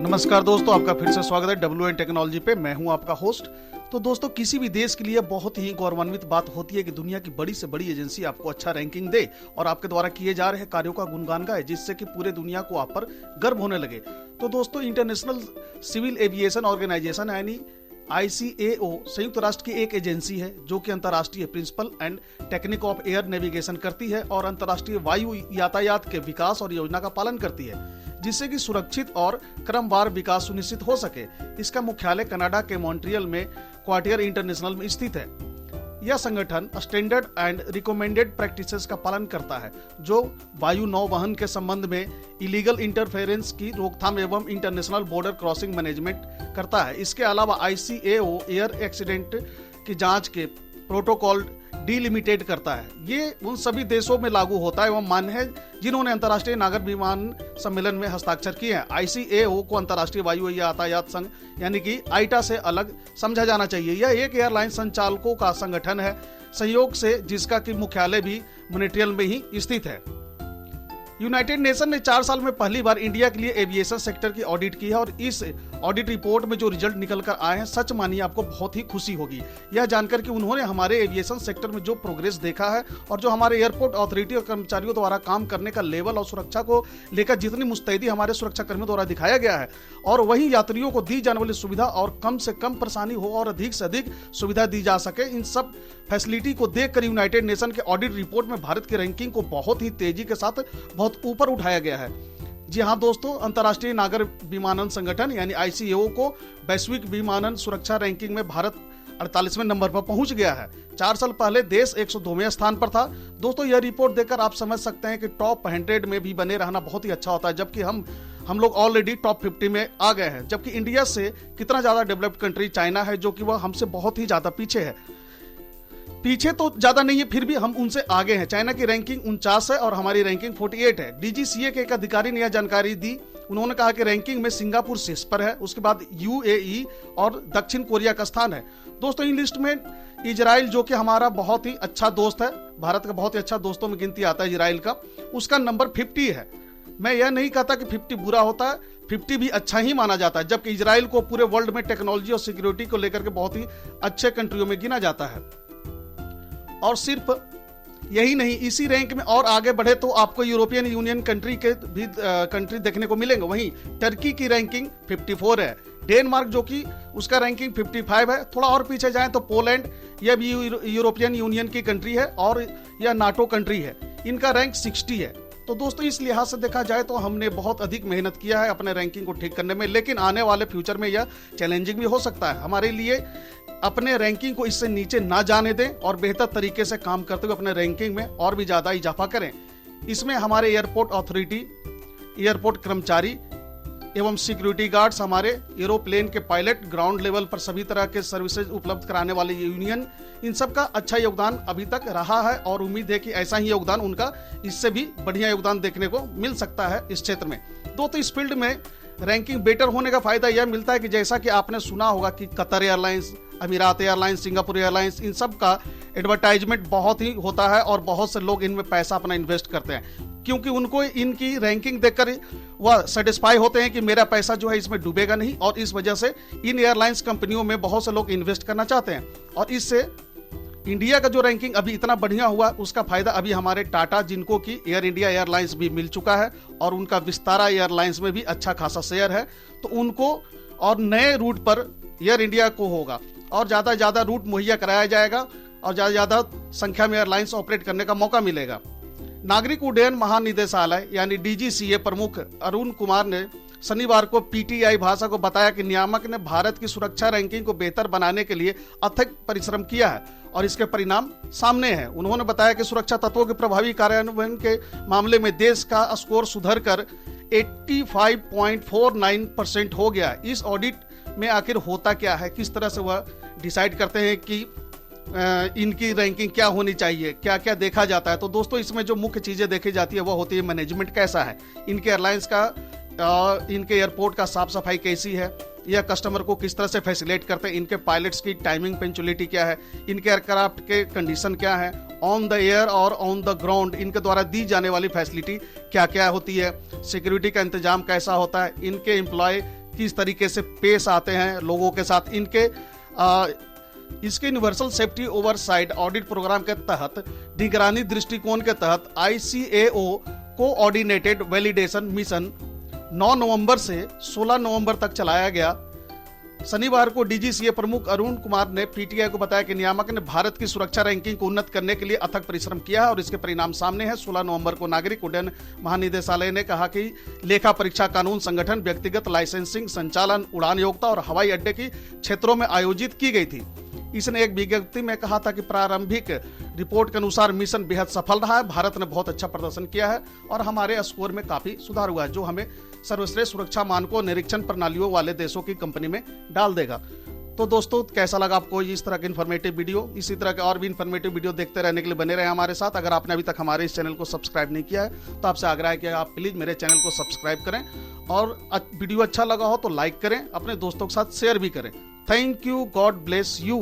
नमस्कार दोस्तों, आपका फिर से स्वागत है WN टेक्नोलॉजी पे। मैं हूं आपका होस्ट। तो दोस्तों, किसी भी देश के लिए बहुत ही गौरवान्वित बात होती है कि दुनिया की बड़ी से बड़ी एजेंसी आपको अच्छा रैंकिंग दे और आपके द्वारा किए जा रहे कार्यों का गुणगान गाए, जिससे कि पूरे दुनिया को आप पर गर्व होने लगे। तो दोस्तों, इंटरनेशनल सिविल एविएशन ऑर्गेनाइजेशन यानी ICAO संयुक्त राष्ट्र की एक एजेंसी है जो कि अंतर्राष्ट्रीय principle and technique of air navigation करती है और अंतर्राष्ट्रीय वायु यातायात के विकास और योजना का पालन करती है, जिससे कि सुरक्षित और क्रमवार विकास सुनिश्चित हो सके। इसका मुख्यालय कनाडा के मॉन्ट्रियल में क्वार्टियर इंटरनेशनल में स्थित है। यह संगठन स्टैंडर्ड एंड रिकमेंडेड प्रैक्टिसेस का पालन करता है, जो वायु नौवहन के संबंध में इलीगल इंटरफेरेंस की रोकथाम एवं इंटरनेशनल बॉर्डर क्रॉसिंग मैनेजमेंट करता है। इसके अलावा ICAO एयर एक्सीडेंट की जांच के प्रोटोकॉल डिलिमिटेड करता है। ये उन सभी देशों में लागू होता है एवं मान्य है जिन्होंने अंतर्राष्ट्रीय नागर विमान सम्मेलन में हस्ताक्षर किए हैं। ICAO को अंतर्राष्ट्रीय वायु यातायात संघ यानी कि आइटा से अलग समझा जाना चाहिए। यह एक एयरलाइन संचालकों का संगठन है, संयोग से जिसका कि मुख्यालय भी मॉन्ट्रियल में ही स्थित है। यूनाइटेड नेशन ने 4 साल में पहली बार इंडिया के लिए एविएशन सेक्टर की ऑडिट की है और इस ऑडिट रिपोर्ट में जो रिजल्ट निकल कर आए हैं, सच मानिए आपको बहुत ही खुशी होगी यह जानकर कि उन्होंने हमारे एविएशन सेक्टर में जो प्रोग्रेस देखा है और जो हमारे एयरपोर्ट अथॉरिटी और कर्मचारियों द्वारा काम करने का लेवल और सुरक्षा को लेकर जितनी मुस्तैदी हमारे सुरक्षा कर्मियों द्वारा दिखाया गया है, और वहीं यात्रियों को दी जाने वाली सुविधा और कम से कम परेशानी हो और अधिक से अधिक सुविधा दी जा सके, इन सब फैसिलिटी को देखकर यूनाइटेड नेशन के ऑडिट रिपोर्ट में भारत की रैंकिंग को बहुत ही तेजी के साथ बहुत ऊपर उठाया गया है। जी हाँ दोस्तों, अंतर्राष्ट्रीय नागर विमानन संगठन यानी ICAO को वैश्विक विमानन सुरक्षा रैंकिंग में भारत 48वें नंबर पर पहुंच गया है। 4 साल पहले देश 102वें स्थान पर था। दोस्तों, यह रिपोर्ट देखकर आप समझ सकते हैं कि टॉप 100 में भी बने रहना बहुत ही अच्छा होता है, जबकि हम लोग ऑलरेडी टॉप 50 में आ गए हैं। जबकि इंडिया से कितना ज्यादा डेवलप्ड कंट्री चाइना है, जो कि वह हमसे बहुत ही ज्यादा पीछे है। पीछे तो ज्यादा नहीं है, फिर भी हम उनसे आगे हैं। चाइना की रैंकिंग 49 है और हमारी रैंकिंग 48 है। DGCA के एक अधिकारी ने यह जानकारी दी। उन्होंने कहा कि रैंकिंग में सिंगापुर शीर्ष पर है, उसके बाद UAE और दक्षिण कोरिया का स्थान है। दोस्तों, इन लिस्ट में इजराइल, जो कि हमारा बहुत ही अच्छा दोस्त है, भारत का बहुत ही अच्छा दोस्तों में गिनती आता है इजराइल का, उसका नंबर 50 है। मैं यह नहीं कहता कि 50 बुरा होता है, 50 भी अच्छा ही माना जाता है, जबकि इजराइल को पूरे वर्ल्ड में टेक्नोलॉजी और सिक्योरिटी को लेकर के बहुत ही अच्छे कंट्रियों में गिना जाता है। और सिर्फ यही नहीं, इसी रैंक में और आगे बढ़े तो आपको यूरोपियन यूनियन कंट्री के भी कंट्री देखने को मिलेंगे। वहीं टर्की की रैंकिंग 54 है, डेनमार्क जो कि उसका रैंकिंग 55 है। थोड़ा और पीछे जाएं तो पोलैंड, यह भी यूरोपियन यूनियन की कंट्री है और यह नाटो कंट्री है, इनका रैंक 60 है। तो दोस्तों, इस लिहाज से देखा जाए तो हमने बहुत अधिक मेहनत किया है अपने रैंकिंग को ठीक करने में, लेकिन आने वाले फ्यूचर में यह चैलेंजिंग भी हो सकता है। हमारे लिए अपने रैंकिंग को इससे नीचे ना जाने दें और बेहतर तरीके से काम करते हुए अपने रैंकिंग में और भी ज्यादा इजाफा करें। इसमें हमारे एयरपोर्ट अथॉरिटी, एयरपोर्ट कर्मचारी एवं सिक्योरिटी गार्ड्स, हमारे एरोप्लेन के पायलट, ग्राउंड लेवल पर सभी तरह के सर्विसेज उपलब्ध कराने वाले यूनियन, इन सब का अच्छा योगदान अभी तक रहा है और उम्मीद है कि ऐसा ही योगदान उनका इससे भी बढ़िया योगदान देखने को मिल सकता है इस क्षेत्र में। तो इस फील्ड में रैंकिंग बेटर होने का फायदा यह मिलता है कि जैसा कि आपने सुना होगा कि कतर एयरलाइंस, अमीरात एयरलाइंस, सिंगापुर एयरलाइंस, इन सब का एडवर्टाइजमेंट बहुत ही होता है और बहुत से लोग इनमें पैसा अपना इन्वेस्ट करते हैं, क्योंकि उनको इनकी रैंकिंग देखकर वह सेटिस्फाई होते हैं कि मेरा पैसा जो है इसमें डूबेगा नहीं, और इस वजह से इन एयरलाइंस कंपनियों में बहुत से लोग इन्वेस्ट करना चाहते हैं। और इससे इंडिया का जो रैंकिंग अभी इतना बढ़िया हुआ, उसका फायदा अभी हमारे टाटा, जिनको कि एयर इंडिया एयरलाइंस भी मिल चुका है और उनका विस्तारा एयरलाइंस में भी अच्छा खासा शेयर है, तो उनको और नए रूट पर एयर इंडिया को होगा और ज्यादा ज्यादा रूट मुहैया कराया जाएगा और ज्यादा ज्यादा संख्या में एयरलाइंस ऑपरेट करने का मौका मिलेगा। नागरिक उड्डयन महानिदेशालय यानी DGCA प्रमुख अरुण कुमार ने शनिवार को PTI भाषा को बताया कि नियामक ने भारत की सुरक्षा रैंकिंग को बेहतर बनाने के लिए अथक परिश्रम किया है और इसके परिणाम सामने हैं। उन्होंने बताया कि सुरक्षा तत्वों के प्रभावी कार्यान्वयन के मामले में देश का स्कोर सुधरकर 85.49% हो गया। इस ऑडिट में आखिर होता क्या है, किस तरह से वह डिसाइड करते हैं कि इनकी रैंकिंग क्या होनी चाहिए, क्या क्या देखा जाता है। तो दोस्तों, इसमें जो मुख्य चीजें देखी जाती है वह होती है मैनेजमेंट कैसा है, इनके एयरलाइंस का, इनके एयरपोर्ट का साफ सफाई कैसी है, यह कस्टमर को किस तरह से फैसिलिटेट करते हैं, इनके पायलट्स की टाइमिंग पंक्चुअलिटी क्या है, इनके एयरक्राफ्ट के कंडीशन क्या है, ऑन द एयर और ऑन द ग्राउंड इनके द्वारा दी जाने वाली फैसिलिटी क्या क्या होती है, सिक्योरिटी का इंतजाम कैसा होता है, इनके एम्प्लॉय किस तरीके से पेश आते हैं लोगों के साथ। इसके universal safety oversight audit programme के तहत निगरानी दृष्टिकोण के तहत ICAO कोऑर्डिनेटेड वैलिडेशन मिशन 9 नवंबर से 16 नवंबर तक चलाया गया। शनिवार को DGCA प्रमुख अरुण कुमार ने PTI को बताया कि नियामक ने भारत की सुरक्षा रैंकिंग को उन्नत करने के लिए अथक परिश्रम किया है और इसके परिणाम सामने हैं। 16 नवंबर को नागरिक उड्डयन महानिदेशालय ने कहा कि लेखा परीक्षा कानून संगठन, व्यक्तिगत लाइसेंसिंग, संचालन, उड़ान योग्यता और हवाई अड्डे की क्षेत्रों में आयोजित की गई थी। इसने एक विज्ञप्ति में कहा था कि प्रारंभिक रिपोर्ट के अनुसार मिशन बेहद सफल रहा है। भारत ने बहुत अच्छा प्रदर्शन किया है और हमारे स्कोर में काफी सुधार हुआ है, जो हमें सर्वश्रेष्ठ सुरक्षा मानकों निरीक्षण प्रणालियों वाले देशों की कंपनी में डाल देगा। तो दोस्तों, कैसा लगा आपको इस तरह के इन्फॉर्मेटिव वीडियो? इसी तरह के और भी इन्फॉर्मेटिव वीडियो देखते रहने के लिए बने रहे हमारे साथ। अगर आपने अभी तक हमारे इस चैनल को सब्सक्राइब नहीं किया है तो आपसे आग्रह है कि आप प्लीज मेरे चैनल को सब्सक्राइब करें और वीडियो अच्छा लगा हो तो लाइक करें, अपने दोस्तों के साथ शेयर भी करें। Thank you, God bless you.